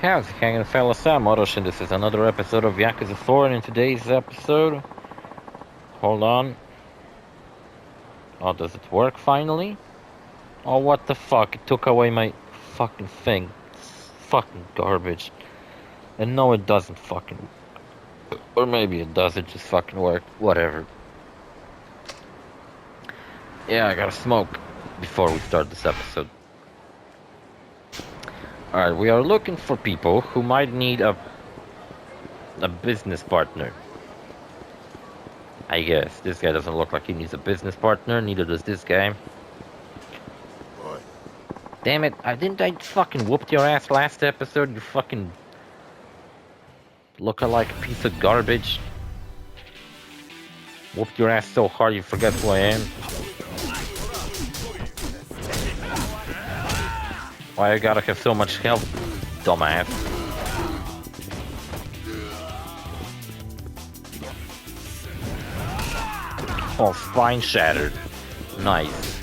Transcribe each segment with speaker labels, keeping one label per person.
Speaker 1: How's it hanging, fellas? I'm OrosZ, and this is another episode of Yakuza 4, and in today's episode... Hold on. Oh, does it work finally? Oh, what the fuck? It took away my fucking thing. It's fucking garbage. And no, it doesn't fucking... Or maybe it does, it just fucking worked. Whatever. Yeah, I gotta smoke before we start this episode. Alright, we are looking for people who might need a business partner. I guess. This guy doesn't look like he needs a business partner, neither does this guy.
Speaker 2: What?
Speaker 1: Damn it, didn't I fucking whooped your ass last episode, you fucking... look-alike piece of garbage. Whooped your ass so hard you forget who I am. Why I gotta have so much health, dumbass? Oh, spine shattered. Nice.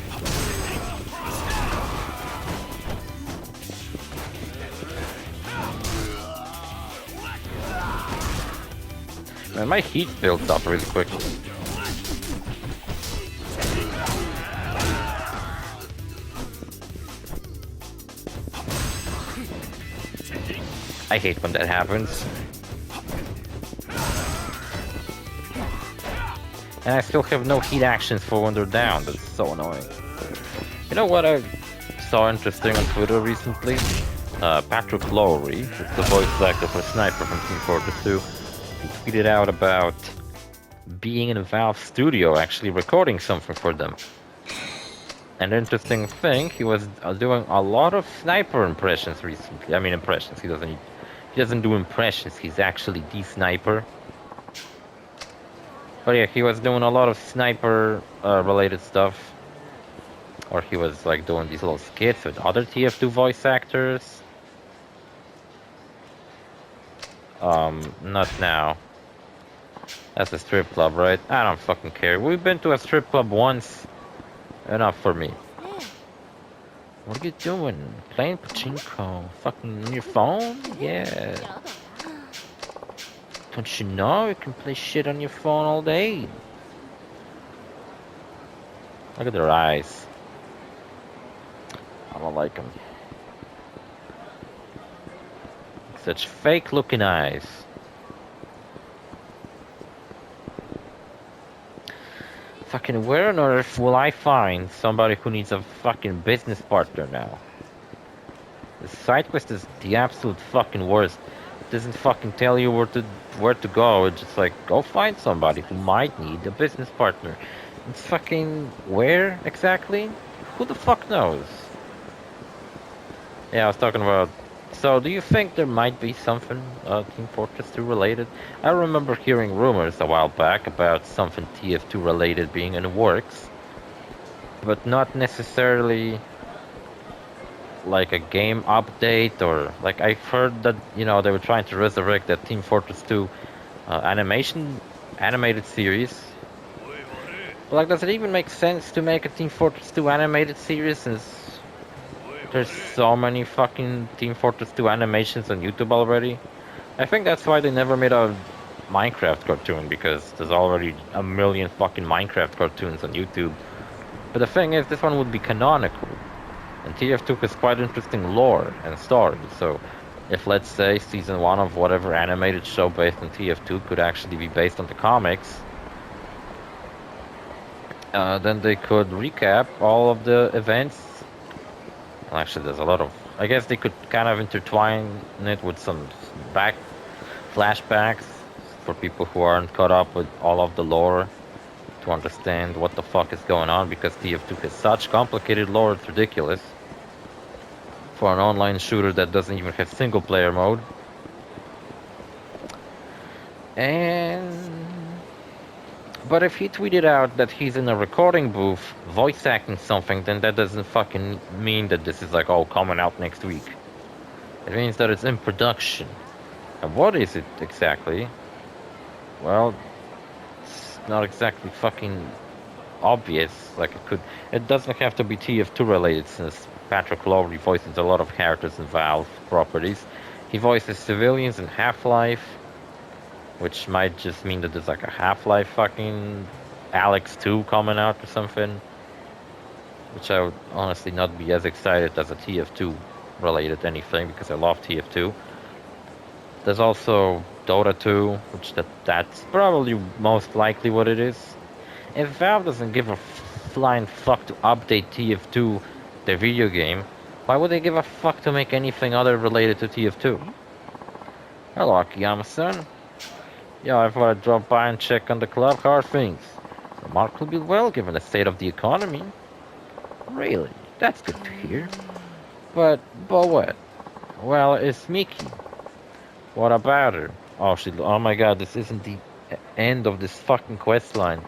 Speaker 1: Man, my heat builds up really quickly. I hate when that happens. And I still have no heat actions for when they're down. That's so annoying. You know what I saw interesting on Twitter recently? Patrick Lowry, who's the voice actor for Sniper from Team Fortress 2, he tweeted out about being in a Valve studio actually recording something for them. An interesting thing, he was doing a lot of Sniper impressions recently. I mean impressions, he doesn't do impressions, he's actually the Sniper. But yeah, he was doing a lot of Sniper related stuff. Or he was like doing these little skits with other TF2 voice actors. Not now. That's a strip club, right? I don't fucking care. We've been to a strip club once. Enough for me. What are you doing? Playing pachinko? Fucking on your phone? Yeah. Don't you know you can play shit on your phone all day? Look at their eyes. I don't like them. Such fake looking eyes. Fucking where on earth will I find somebody who needs a fucking business partner now? The side quest is the absolute fucking worst. It doesn't fucking tell you where to go. It's just like, go find somebody who might need a business partner. It's fucking where exactly? Who the fuck knows? Yeah, I was talking about... So, do you think there might be something Team Fortress 2 related? I remember hearing rumors a while back about something TF2 related being in the works. But not necessarily like a game update or... Like, I've heard that, you know, they were trying to resurrect that Team Fortress 2 animated series. But, like, does it even make sense to make a Team Fortress 2 animated series since... There's so many fucking Team Fortress 2 animations on YouTube already. I think that's why they never made a Minecraft cartoon, because there's already a million fucking Minecraft cartoons on YouTube. But the thing is, this one would be canonical. And TF2 has quite interesting lore and story, so if, let's say, season 1 of whatever animated show based on TF2 could actually be based on the comics, then they could recap all of the events. Well, actually, there's a lot of... I guess they could kind of intertwine it with some flashbacks for people who aren't caught up with all of the lore to understand what the fuck is going on, because TF2 has such complicated lore, it's ridiculous. For an online shooter that doesn't even have single player mode. But if he tweeted out that he's in a recording booth voice acting something, then that doesn't fucking mean that this is like, oh, coming out next week. It means that it's in production. And what is it exactly? Well, it's not exactly fucking obvious. Like, it doesn't have to be TF2 related, since Patrick Lowry voices a lot of characters in Valve properties. He voices civilians in Half-Life, which might just mean that there's like a Half-Life fucking Alex 2 coming out or something. Which I would honestly not be as excited as a TF2 related anything because I love TF2. There's also Dota 2, which that's probably most likely what it is. If Valve doesn't give a flying fuck to update TF2, the video game, why would they give a fuck to make anything other related to TF2? Hello, Akiyama-san. Yeah, I thought I'd drop by and check on the club. How are things? Remarkably well, given the state of the economy. Really? That's good to hear. But what? Well, it's Miki. What about her? Oh my god, this isn't the end of this fucking quest line.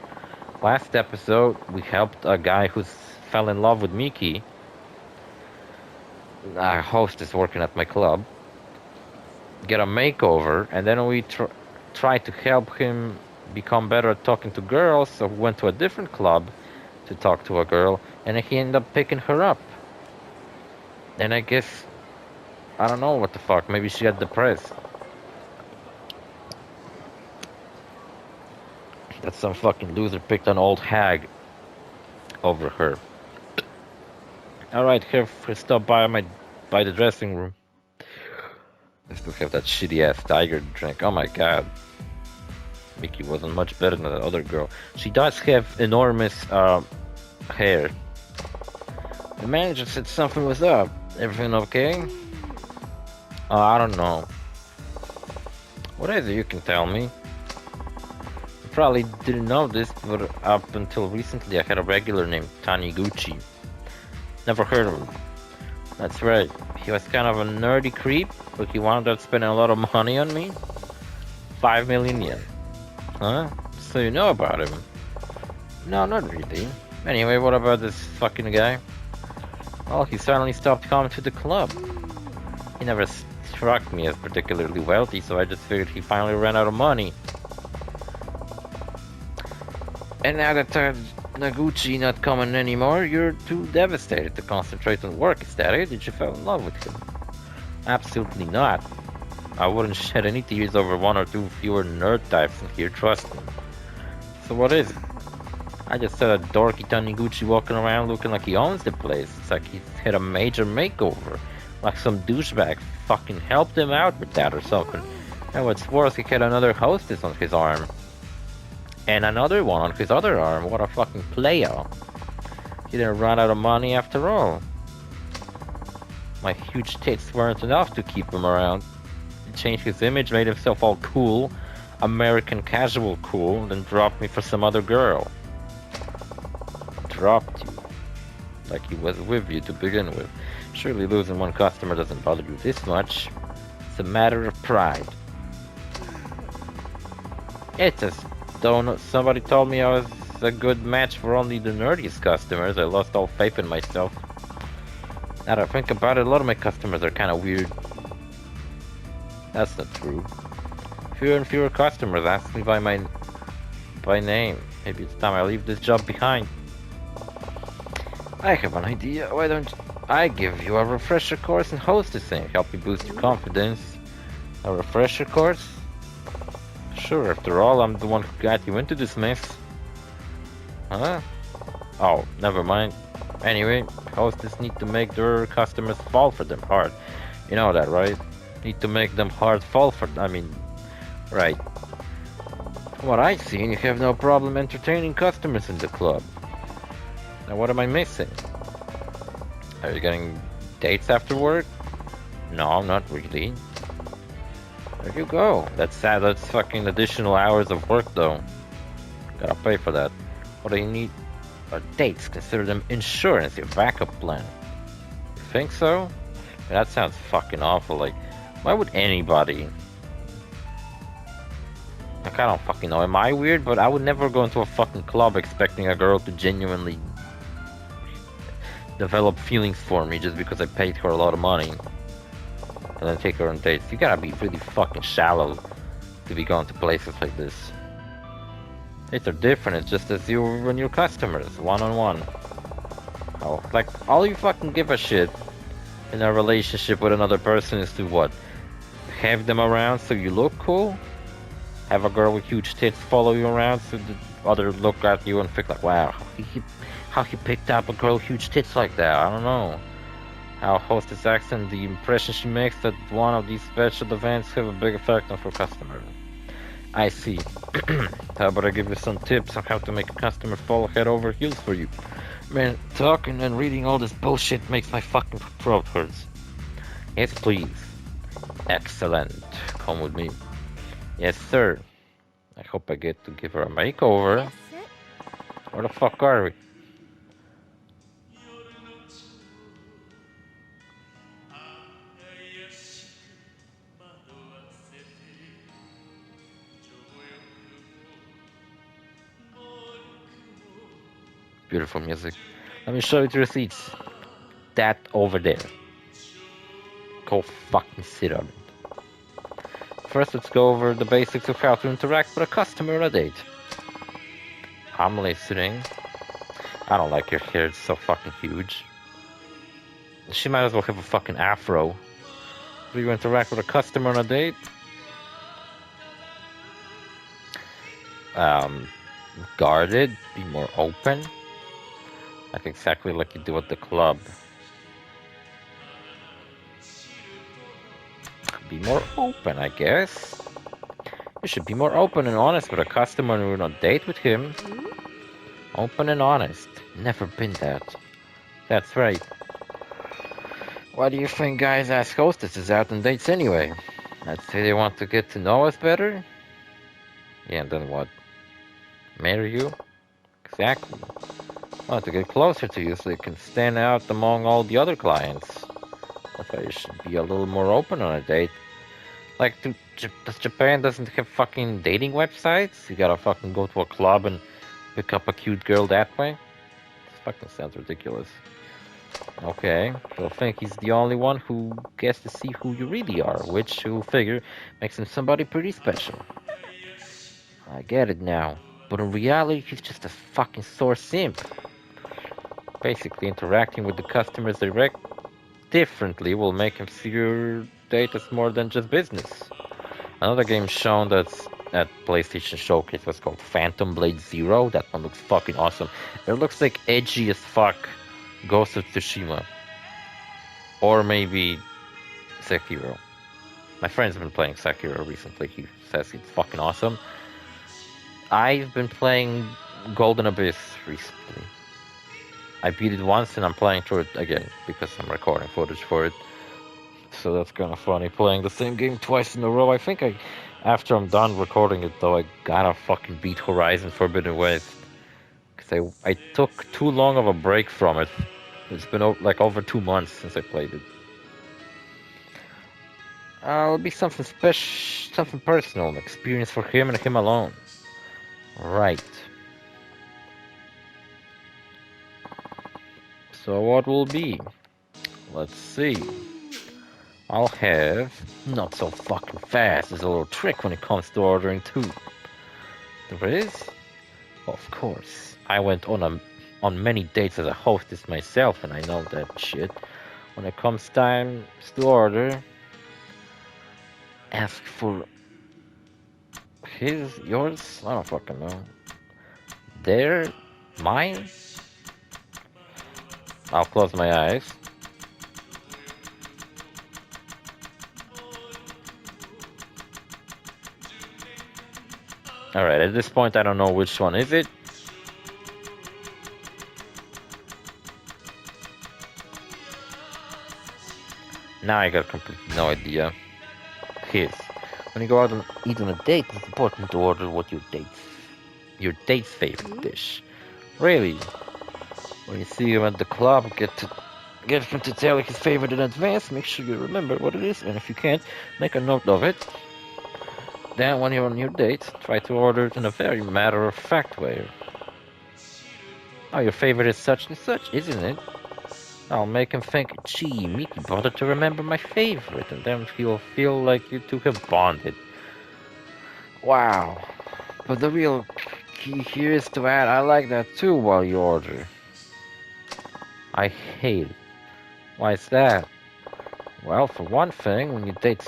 Speaker 1: Last episode, we helped a guy who fell in love with Miki. A hostess working at my club. Get a makeover, and then we tried to help him become better at talking to girls, so we went to a different club to talk to a girl, and he ended up picking her up. And I guess, I don't know what the fuck, maybe she got depressed. That some fucking loser picked an old hag over her. Alright, here, stop by the dressing room. I still have that shitty ass tiger drink. Oh my god. Mickey wasn't much better than that other girl. She does have enormous hair. The manager said something was up. Everything okay? I don't know. What is it you can tell me? You probably didn't know this, but up until recently I had a regular named Taniguchi. Never heard of him. That's right. He was kind of a nerdy creep, but he wound up spending a lot of money on me. 5 million yen. Huh? So you know about him? No, not really. Anyway, what about this fucking guy? Well, he suddenly stopped coming to the club. He never struck me as particularly wealthy, so I just figured he finally ran out of money. And now that Naguchi not coming anymore, you're too devastated to concentrate on work, is that it? Did you fall in love with him? Absolutely not. I wouldn't shed any tears over one or two fewer nerd types in here, trust me. So what is it? I just saw a dorky Taniguchi walking around looking like he owns the place. It's like he's had a major makeover. Like some douchebag fucking helped him out with that or something. And what's worse, he had another hostess on his arm. And another one on his other arm. What a fucking player. He didn't run out of money after all. My huge tits weren't enough to keep him around. He changed his image, made himself all cool. American casual cool, then dropped me for some other girl. Dropped you. Like he was with you to begin with. Surely losing one customer doesn't bother you this much. It's a matter of pride. It's a donut. Somebody told me I was a good match for only the nerdiest customers. I lost all faith in myself. Now that I think about it, a lot of my customers are kind of weird. That's not true. Fewer and fewer customers ask me by name. Maybe it's time I leave this job behind. I have an idea. Why don't I give you a refresher course in hostessing? Help you boost your confidence. A refresher course? Sure, after all, I'm the one who got you into this mess. Huh? Oh, never mind. Anyway, hostess need to make their customers fall for them hard. You know that, right? Need to make them hard fall for right. From what I see, you have no problem entertaining customers in the club. Now what am I missing? Are you getting dates after work? No, not really. There you go. That's sad. That's fucking additional hours of work though. Gotta pay for that. What do you need? Dates. Consider them insurance, your backup plan. You think so? That sounds fucking awful. Like, why would anybody? Like, I don't fucking know. Am I weird? But I would never go into a fucking club expecting a girl to genuinely develop feelings for me just because I paid her a lot of money. And then take her on dates. You gotta be really fucking shallow to be going to places like this. Dates are different. It's just as you when you're customers, one-on-one. Oh, like, all you fucking give a shit in a relationship with another person is to what? have them around so you look cool. Have a girl with huge tits follow you around so the other look at you and think like, wow, how he picked up a girl with huge tits like that? I don't know. How hostess acts and the impression she makes at one of these special events have a big effect on her customer. I see. How about I give you some tips on how to make a customer fall head over heels for you? Man, talking and reading all this bullshit makes my fucking throat hurts. Yes, please. Excellent. Come with me. Yes, sir. I hope I get to give her a makeover. Where the fuck are we? Beautiful music. Let me show you the receipts. That over there. Go fucking sit on it. First, let's go over the basics of how to interact with a customer on a date. I'm listening. I don't like your hair, it's so fucking huge. She might as well have a fucking afro. Do you interact with a customer on a date? Guarded, be more open. Like exactly like you do at the club. Be more open, I guess. You should be more open and honest with a customer when you're on a date with him. Open and honest. Never been that. That's right. Why do you think guys ask hostesses out on dates anyway? I'd say they want to get to know us better? Yeah, and then what? Marry you? Exactly. Want to get closer to you so you can stand out among all the other clients. That's why you should be a little more open on a date. Like, Japan doesn't have fucking dating websites? You gotta fucking go to a club and pick up a cute girl that way? This fucking sounds ridiculous. Okay, so I think he's the only one who gets to see who you really are, which, you'll figure, makes him somebody pretty special. I get it now, but in reality, he's just a fucking sore simp. Basically, interacting with the customers differently will make him see your date as more than just business. Another game shown that's at PlayStation Showcase was called Phantom Blade Zero. That one looks fucking awesome. It looks like edgy as fuck Ghost of Tsushima. Or maybe Sekiro. My friend's been playing Sekiro recently. He says it's fucking awesome. I've been playing Golden Abyss recently. I beat it once and I'm playing through it again because I'm recording footage for it. So that's kind of funny, playing the same game twice in a row. I think after I'm done recording it though, I gotta fucking beat Horizon Forbidden West. Because I took too long of a break from it. It's been like over 2 months since I played it. It'll be something special, something personal, an experience for him and him alone. Right. So what will be? Let's see. I'll have not so fucking fast. There's a little trick when it comes to ordering too. There is? Of course. I went on many dates as a hostess myself, and I know that shit. When it comes time to order, ask for yours. I don't fucking know. Their, mine. I'll close my eyes. Alright, at this point I don't know which one is it. Now I got completely no idea. His. When you go out and eat on a date, it's important to order what your date's favorite dish. Really. When you see him at the club, get him to tell you his favorite in advance. Make sure you remember what it is, and if you can't, make a note of it. Then, when you're on your date, try to order it in a very matter-of-fact way. Oh, your favorite is such and such, isn't it? I'll make him think, gee, Mickey bothered to remember my favorite, and then he'll feel like you two have bonded. Wow. But the real key here is to add, I like that too while you order. I hate it. Why is that? Well, for one thing, when you date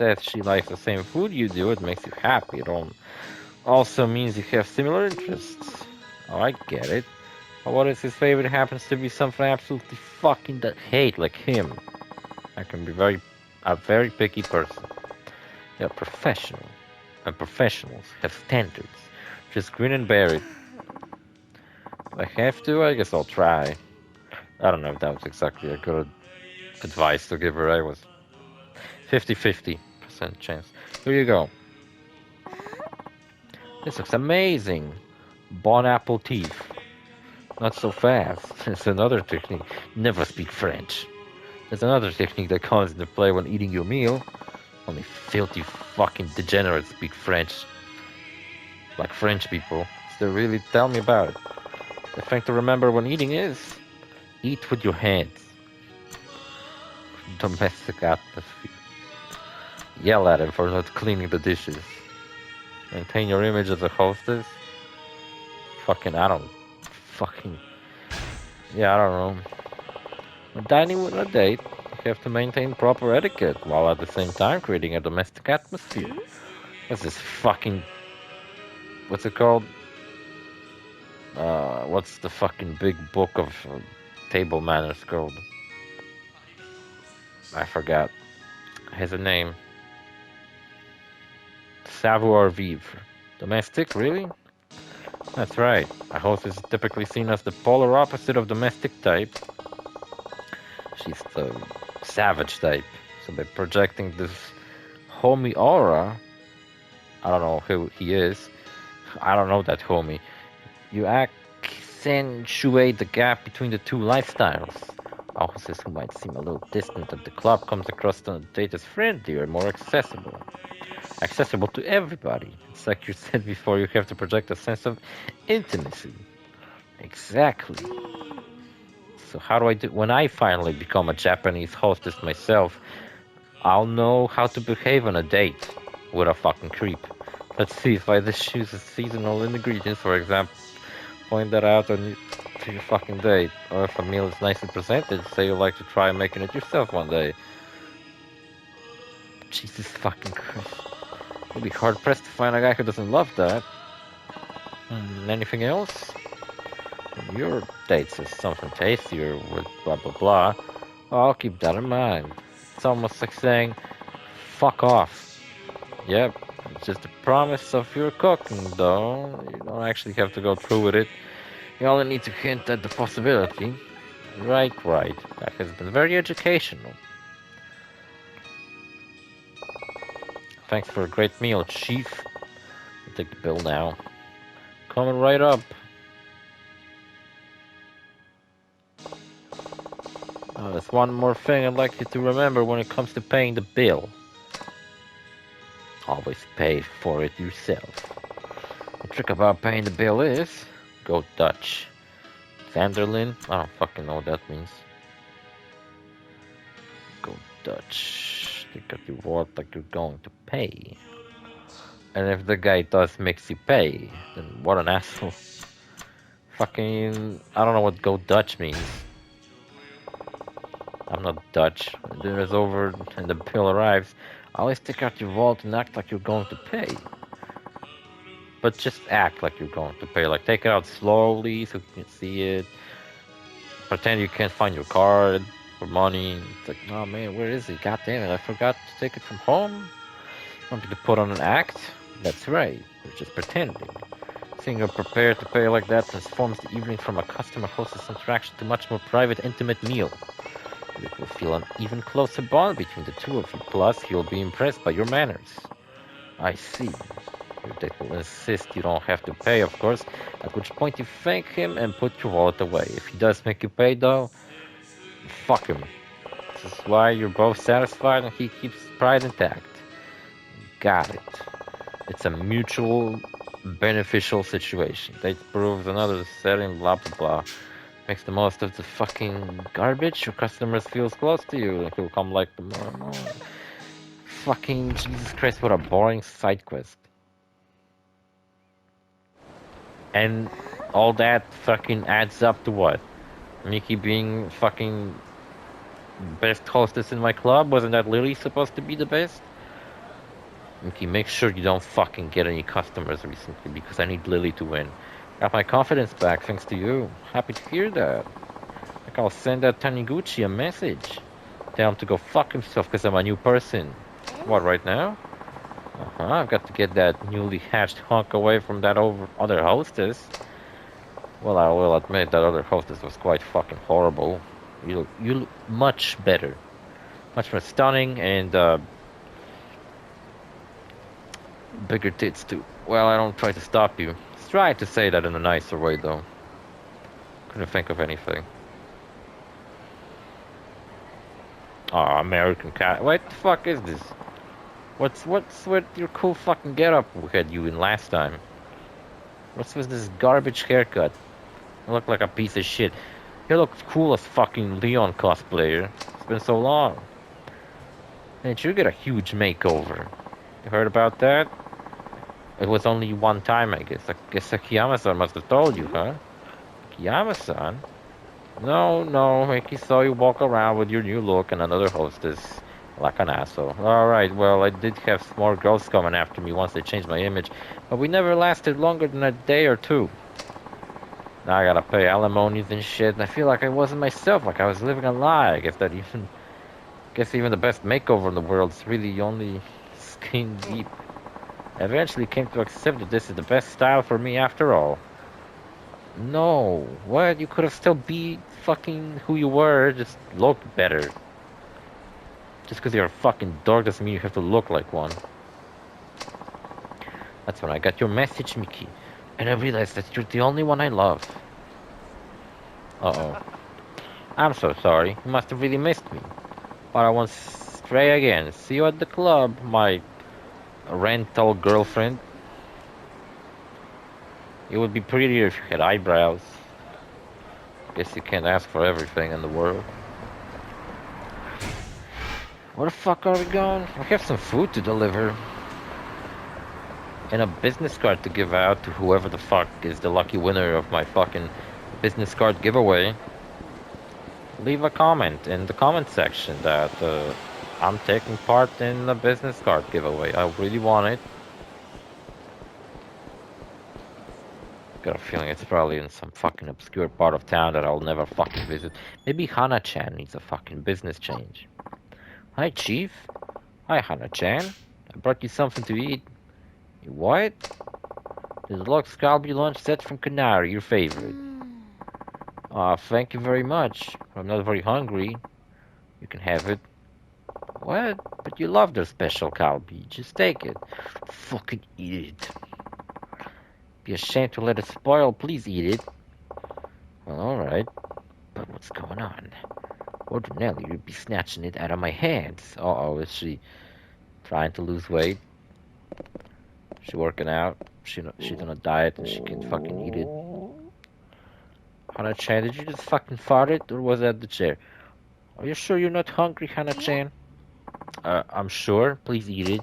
Speaker 1: says she likes the same food you do, it makes you happy. It also means you have similar interests. Oh, I get it. But what if his favorite happens to be something I absolutely fucking hate, like him? I can be a very picky person. You're professional, and professionals have standards. Just grin and bear it. If I have to, I guess I'll try. I don't know if that was exactly a good advice to give her. I was 50-50% chance. Here you go. This looks amazing. Bon appetit. Not so fast. It's another technique. Never speak French. There's another technique that comes into play when eating your meal. Only filthy fucking degenerates speak French. Like French people. So really tell me about it. The thing to remember when eating is eat with your hands. Domestic atmosphere. Yell at him for not cleaning the dishes. Maintain your image as a hostess. I don't know. When dining with a date, you have to maintain proper etiquette while at the same time creating a domestic atmosphere. What's this fucking... What's it called? What's the fucking big book of table manners called? I forgot. It has a name. Savoir vivre. Domestic, really? That's right. A host is typically seen as the polar opposite of domestic type. She's the savage type. So by projecting this homie aura, I don't know who he is. I don't know that homie. You accentuate the gap between the two lifestyles. A hostess who might seem a little distant at the club comes across on a date as friendlier and more accessible. Accessible to everybody. It's like you said before, you have to project a sense of intimacy. Exactly. So how do I do... When I finally become a Japanese hostess myself, I'll know how to behave on a date with a fucking creep. Let's see if I just choose seasonal ingredients, for example. Point that out on to your fucking date. Or if a meal is nicely presented, say you like to try making it yourself one day. Jesus fucking Christ. You'll be hard pressed to find a guy who doesn't love that. Anything else? When your date says something tastier with blah blah blah, I'll keep that in mind. It's almost like saying, fuck off. Yep, it's just a promise of your cooking, though. You don't actually have to go through with it. You only need to hint at the possibility. Right. That has been very educational. Thanks for a great meal, Chief. I'll take the bill now. Coming right up. There's one more thing I'd like you to remember when it comes to paying the bill. Always pay for it yourself. The trick about paying the bill is go Dutch. Vanderlyn? I don't fucking know what that means. Go Dutch. Take out your wallet like you're going to pay. And if the guy does makes you pay, then what an asshole. Fucking... I don't know what go Dutch means. I'm not Dutch. When dinner is over and the bill arrives, always take out your wallet and act like you're going to pay. But just act like you're going to pay. Like, take it out slowly so you can see it. Pretend you can't find your card for money. It's like, oh man, where is it? God damn it, I forgot to take it from home. Want me to put on an act? That's right, you're just pretending. Seeing you're prepared to pay like that transforms the evening from a customer-hostess interaction to much more private, intimate meal. It will feel an even closer bond between the two of you. Plus, he'll be impressed by your manners. I see. Your date will insist you don't have to pay, of course, at which point you thank him and put your wallet away. If he does make you pay, though, fuck him. This is why you're both satisfied and he keeps his pride intact. Got it. It's a mutual, beneficial situation. Date proves another setting, blah blah blah. Makes the most of the fucking garbage. Your customers feels close to you. Like he'll come like the more and more. Fucking Jesus Christ, what a boring side quest. And all that fucking adds up to what? Mickey being fucking best hostess in my club? Wasn't that Lily supposed to be the best? Mickey, make sure you don't fucking get any customers recently because I need Lily to win. Got my confidence back thanks to you. Happy to hear that. Like I'll send that Taniguchi a message. Tell him to go fuck himself because I'm a new person. What, right now? Uh-huh, I've got to get that newly hatched hunk away from that other hostess. Well, I will admit that other hostess was quite fucking horrible. You look much better. Much more stunning and, bigger tits too. Well, I don't try to stop you. Just try to say that in a nicer way, though. Couldn't think of anything. Aw, American cat. What the fuck is this? What's with your cool fucking getup we had you in last time? What's with this garbage haircut? You look like a piece of shit. You look cool as fucking Leon cosplayer. It's been so long. Didn't you get a huge makeover? You heard about that? It was only one time, I guess. I guess Akiyama-san must have told you, huh? Akiyama-san? No, Mickey saw you walk around with your new look and another hostess. Like an asshole. Alright, well, I did have more girls coming after me once they changed my image, but we never lasted longer than a day or two. Now I gotta pay alimonies and shit, and I feel like I wasn't myself, like I was living a lie. Guess even the best makeover in the world is really only skin deep. I eventually came to accept that this is the best style for me after all. No, what? You could have still be fucking who you were, just look better. Just because you're a fucking dork doesn't mean you have to look like one. That's when I got your message, Mickey. And I realized that you're the only one I love. Uh-oh. I'm so sorry. You must have really missed me. But I won't stray again. See you at the club, my rental girlfriend. It would be prettier if you had eyebrows. Guess you can't ask for everything in the world. Where the fuck are we going? We have some food to deliver. And a business card to give out to whoever the fuck is the lucky winner of my fucking business card giveaway. Leave a comment in the comment section that I'm taking part in the business card giveaway. I really want it. Got a feeling it's probably in some fucking obscure part of town that I'll never fucking visit. Maybe Hana-chan needs a fucking business change. Hi, Chief. Hi, Hana-chan. I brought you something to eat. What? There's a deluxe Calbee lunch set from Canary, your favorite. Aw, thank you very much. I'm not very hungry. You can have it. What? But you love their special Calbee. Just take it. Fucking eat it. Be ashamed to let it spoil. Please eat it. Well, alright. But what's going on? Ordinarily, you'd be snatching it out of my hands. Uh-oh, is she trying to lose weight? She working out? She's on a diet and she can fucking eat it. Hana-chan, did you just fucking fart it? Or was that the chair? Are you sure you're not hungry, Hana-chan? I'm sure. Please eat it.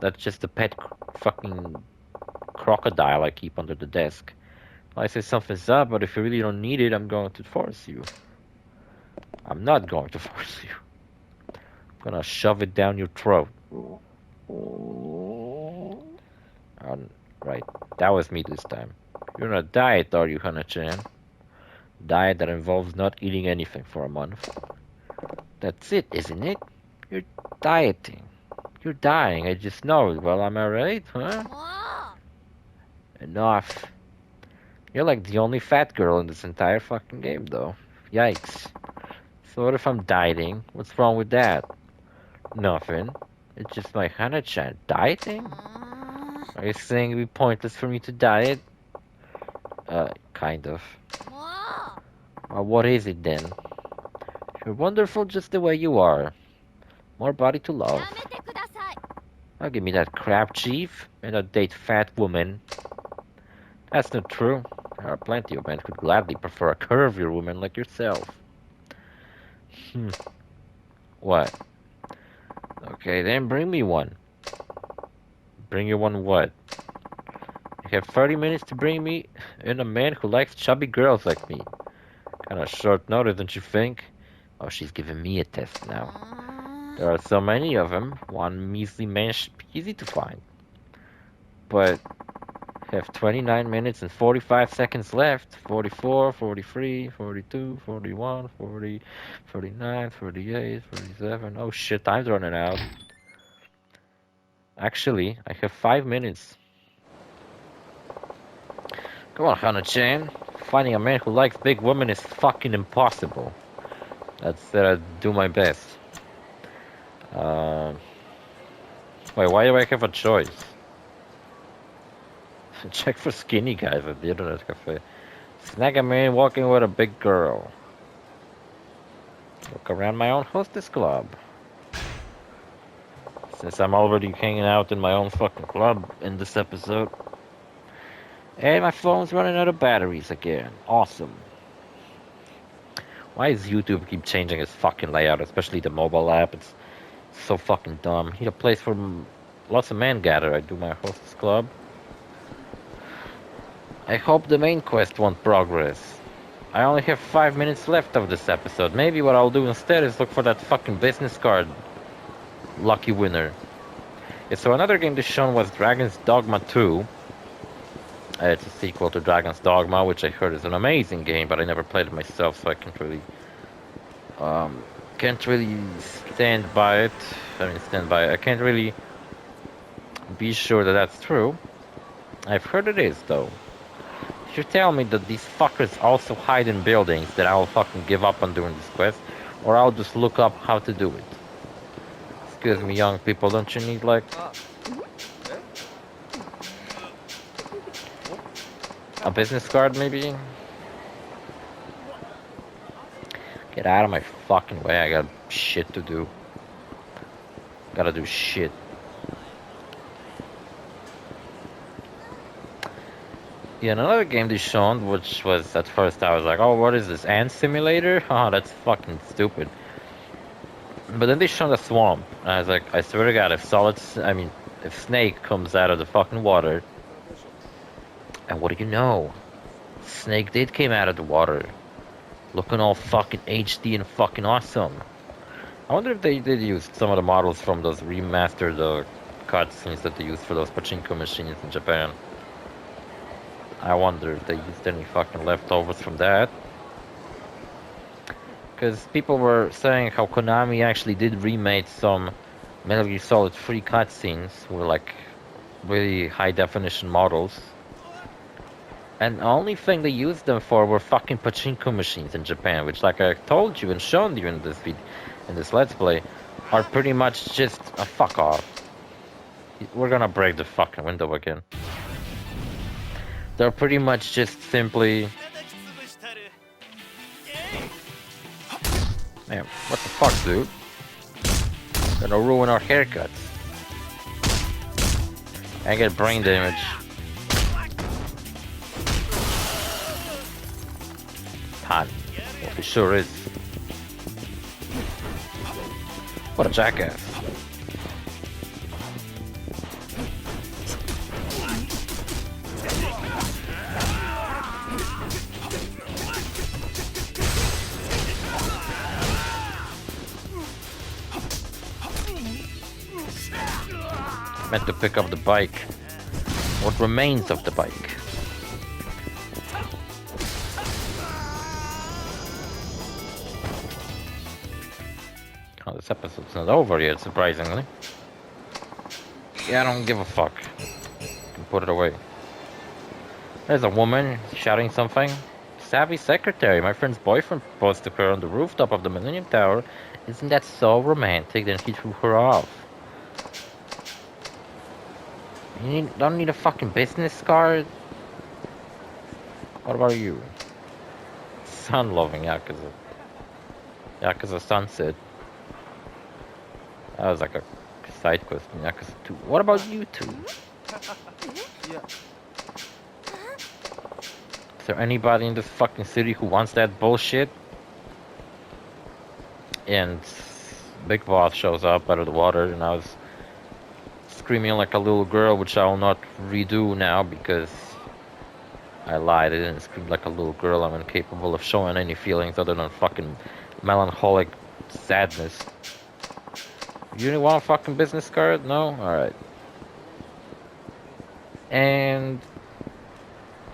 Speaker 1: That's just a pet fucking crocodile I keep under the desk. I say something's up, but if you really don't need it, I'm going to force you. I'm not going to force you. I'm gonna shove it down your throat. Right, that was me this time. You're on a diet, are you, Hana-chan? Diet that involves not eating anything for a month. That's it, isn't it? You're dieting. You're dying, I just know it. Well, am I right, huh? Enough. You're like the only fat girl in this entire fucking game, though. Yikes. So what if I'm dieting? What's wrong with that? Nothing. It's just my Hana-chan. Dieting? Are you saying it'd be pointless for me to diet? Kind of. Well, what is it then? You're wonderful just the way you are. More body to love. Now give me that crap, Chief, and I'll date fat woman. That's not true. There are plenty of men who'd gladly prefer a curvier woman like yourself. What? Okay, then bring me one. Bring you one what? You have 30 minutes to bring me in a man who likes chubby girls like me. Kinda short notice, don't you think? Oh, she's giving me a test now. There are so many of them, one measly man should be easy to find. But have 29 minutes and 45 seconds left. 44, 43, 42, 41, 40, 49, 48, 47. Oh shit, time's running out. Actually, I have 5 minutes. Come on, Hana-chan. Finding a man who likes big women is fucking impossible. That's I do my best. Um, Wait, why do I have a choice? Check for skinny guys at the internet cafe. Snag a man walking with a big girl. Look around my own hostess club. Since I'm already hanging out in my own fucking club in this episode. Hey, my phone's running out of batteries again. Awesome. Why does YouTube keep changing its fucking layout, especially the mobile app? It's so fucking dumb. Need a place for lots of men gather. I do my hostess club. I hope the main quest won't progress. I only have 5 minutes left of this episode. Maybe what I'll do instead is look for that fucking business card. Lucky winner. Yeah, so another game this shown was Dragon's Dogma 2. It's a sequel to Dragon's Dogma, which I heard is an amazing game, but I never played it myself, so I can't really stand by it. I can't really be sure that that's true. I've heard it is, though. If you tell me that these fuckers also hide in buildings, then I'll fucking give up on doing this quest, or I'll just look up how to do it. Excuse me, young people, don't you need, like, a business card, maybe? Get out of my fucking way, I got shit to do. Gotta do shit. Yeah, another game they shown, which was, at first I was like, oh, what is this, ant simulator? Oh, that's fucking stupid. But then they showed a swamp, and I was like, I swear to God, if Snake comes out of the fucking water, and what do you know? Snake did came out of the water, looking all fucking HD and fucking awesome. I wonder if they did use some of the models from those remastered cutscenes that they used for those pachinko machines in Japan. I wonder if they used any fucking leftovers from that. Because people were saying how Konami actually did remake some Metal Gear Solid 3 cutscenes with like really high definition models. And the only thing they used them for were fucking pachinko machines in Japan, which, like I told you and shown you in this Let's Play, are pretty much just a fuck off. We're gonna break the fucking window again. They're pretty much just simply... Man, what the fuck, dude? Gonna ruin our haircuts. I get brain damage. Hot. Well, he sure is. What a jackass. Meant to pick up the bike. What remains of the bike? Oh, this episode's not over yet, surprisingly. Yeah, I don't give a fuck. You can put it away. There's a woman shouting something. Savvy secretary, my friend's boyfriend proposed to her on the rooftop of the Millennium Tower. Isn't that so romantic? Then he threw her off. You don't need a fucking business card? What about you? Sun-loving Yakuza. Yakuza Sunset. That was like a side quest in Yakuza 2. What about you two? Is there anybody in this fucking city who wants that bullshit? And Big Boss shows up out of the water, and I was screaming like a little girl, which I will not redo now because I lied. I didn't scream like a little girl. I'm incapable of showing any feelings other than fucking melancholic sadness. You want a fucking business card? No? Alright. And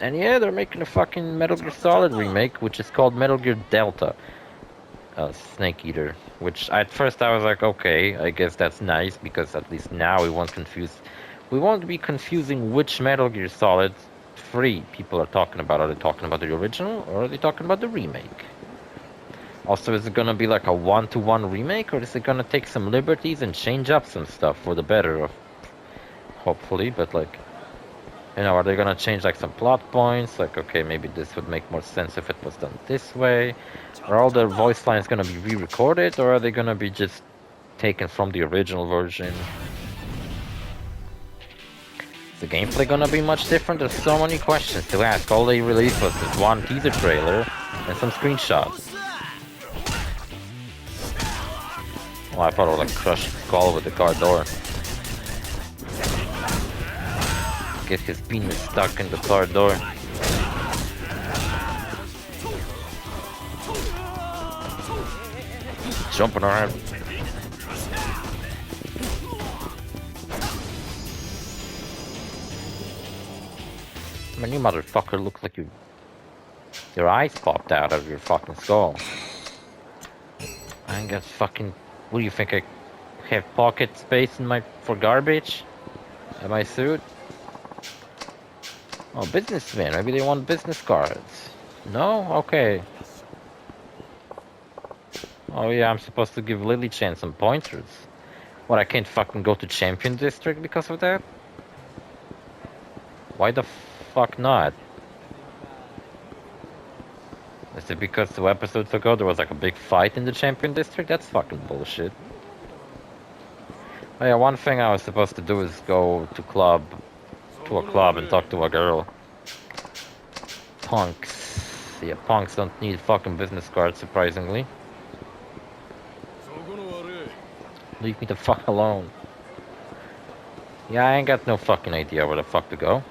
Speaker 1: yeah, they're making a fucking Metal Gear Solid remake, which is called Metal Gear Delta. Snake Eater. Which at first I was like, okay, I guess that's nice because at least now we won't be confusing which Metal Gear Solid 3 people are talking about. Are they talking about the original or are they talking about the remake? Also, is it gonna be like a one-to-one remake or is it gonna take some liberties and change up some stuff for the better? Hopefully, but like, you know, are they gonna change like some plot points? Like, okay, maybe this would make more sense if it was done this way. Are all the voice lines gonna be re-recorded, or are they gonna be just taken from the original version? Is the gameplay gonna be much different? There's so many questions to ask. All they released was this one teaser trailer and some screenshots. Oh, I thought I would like crush his skull with the car door. Get his penis stuck in the car door. Jumping around. I mean, you motherfucker look like your eyes popped out of your fucking skull. I ain't got fucking... What do you think, I have pocket space for garbage? In my suit? Oh, businessman. Maybe they want business cards. No? Okay. Oh yeah, I'm supposed to give Lily Chan some pointers. What, I can't fucking go to Champion District because of that? Why the fuck not? Is it because 2 episodes ago there was like a big fight in the Champion District? That's fucking bullshit. Oh yeah, one thing I was supposed to do is go to a club and talk to a girl. Punks. Yeah, punks don't need fucking business cards, surprisingly. Leave me the fuck alone. Yeah, I ain't got no fucking idea where the fuck to go.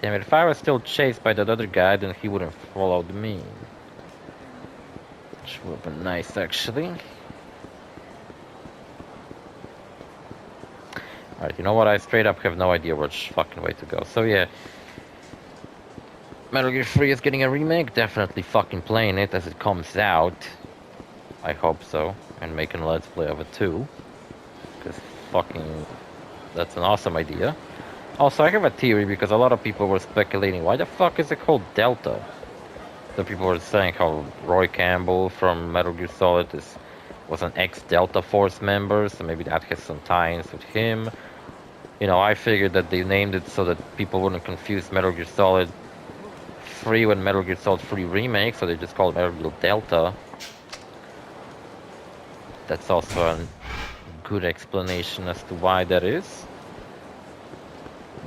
Speaker 1: Damn it, if I was still chased by that other guy, then he wouldn't have followed me. Which would have been nice, actually. Alright, you know what? I straight up have no idea which fucking way to go. So yeah. Metal Gear 3 is getting a remake. Definitely fucking playing it as it comes out. I hope so. And making a let's play of it too. Because fucking... That's an awesome idea. Also, I have a theory because a lot of people were speculating, why the fuck is it called Delta? So people were saying how Roy Campbell from Metal Gear Solid was an ex-Delta Force member, so maybe that has some ties with him. You know, I figured that they named it so that people wouldn't confuse Metal Gear Solid 3 with Metal Gear Solid 3 Remake, so they just called it Metal Gear Delta. That's also a good explanation as to why that is.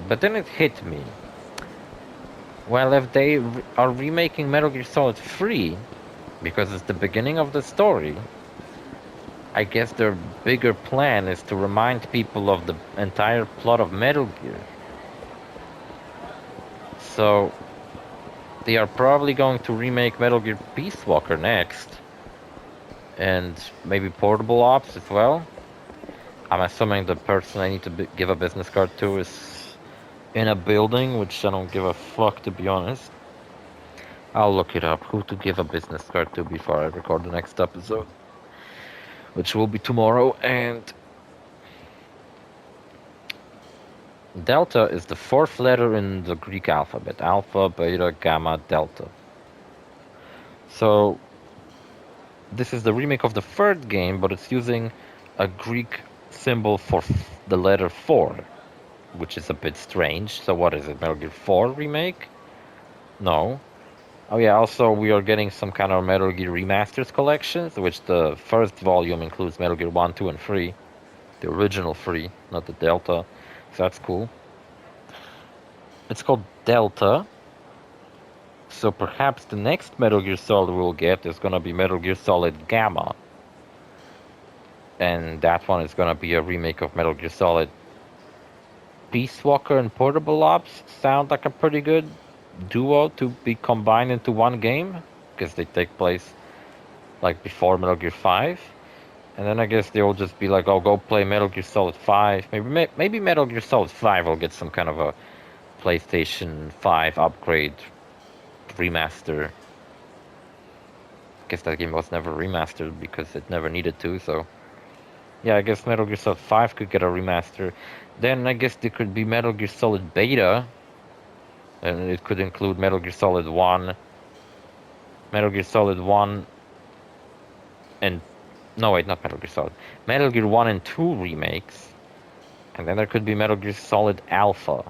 Speaker 1: But then it hit me. Well, if they are remaking Metal Gear Solid 3, because it's the beginning of the story, I guess their bigger plan is to remind people of the entire plot of Metal Gear. So, they are probably going to remake Metal Gear Peace Walker next. And maybe Portable Ops as well. I'm assuming the person I need to give a business card to is in a building, which I don't give a fuck, to be honest. I'll look it up, who to give a business card to before I record the next episode, which will be tomorrow. And Delta is the 4th letter in the Greek alphabet: Alpha, Beta, Gamma, Delta. So this is the remake of the 3rd game, but it's using a Greek symbol for the letter 4, which is a bit strange. So what is it, Metal Gear 4 remake? No. Oh yeah, also we are getting some kind of Metal Gear Remasters collections, which the 1st volume includes Metal Gear 1, 2, and 3. The original 3, not the Delta. So that's cool. It's called Delta. So perhaps the next Metal Gear Solid we'll get is gonna be Metal Gear Solid Gamma. And that one is gonna be a remake of Metal Gear Solid. Peace Walker and Portable Ops sound like a pretty good duo to be combined into one game, because they take place like before Metal Gear 5. And then I guess they'll just be like, "Oh, go play Metal Gear Solid 5." Maybe Metal Gear Solid 5 will get some kind of a PlayStation 5 upgrade remaster. I guess that game was never remastered because it never needed to. So yeah, I guess Metal Gear Solid 5 could get a remaster. Then I guess there could be Metal Gear Solid Beta, and it could include Metal Gear Solid 1, Metal Gear Solid 1, and no, wait, not Metal Gear Solid. Metal Gear 1 and 2 remakes. And then there could be Metal Gear Solid Alpha,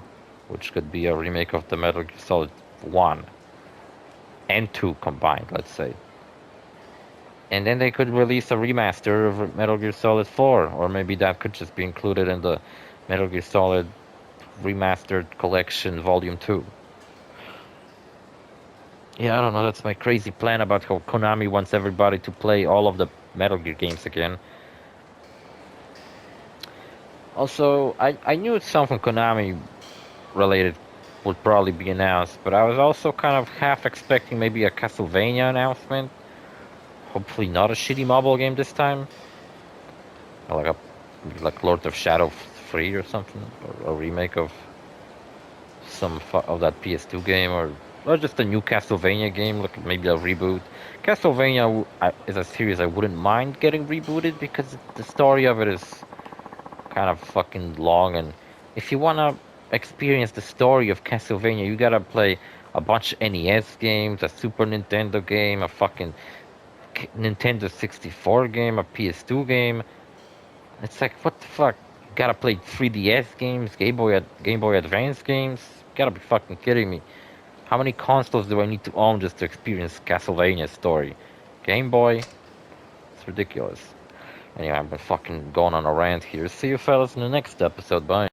Speaker 1: which could be a remake of the Metal Gear Solid 1 and 2 combined, let's say. And then they could release a remaster of Metal Gear Solid 4, or maybe that could just be included in the Metal Gear Solid Remastered Collection Volume 2. Yeah, I don't know, that's my crazy plan about how Konami wants everybody to play all of the Metal Gear games again. Also, I knew something Konami related would probably be announced, but I was also kind of half expecting maybe a Castlevania announcement. Hopefully not a shitty mobile game this time. Like Lord of Shadow 3 or something, or a remake of of that PS2 game, or just a new Castlevania game, like maybe a reboot. Castlevania is a series I wouldn't mind getting rebooted because the story of it is kind of fucking long, and if you wanna experience the story of Castlevania, you gotta play a bunch of NES games, a Super Nintendo game, a fucking Nintendo 64 game, a PS2 game. It's like, what the fuck? You gotta play 3DS games, Game Boy Advance games. You gotta be fucking kidding me. How many consoles do I need to own just to experience Castlevania's story? Game Boy? It's ridiculous. Anyway, I've been fucking going on a rant here. See you fellas in the next episode. Bye.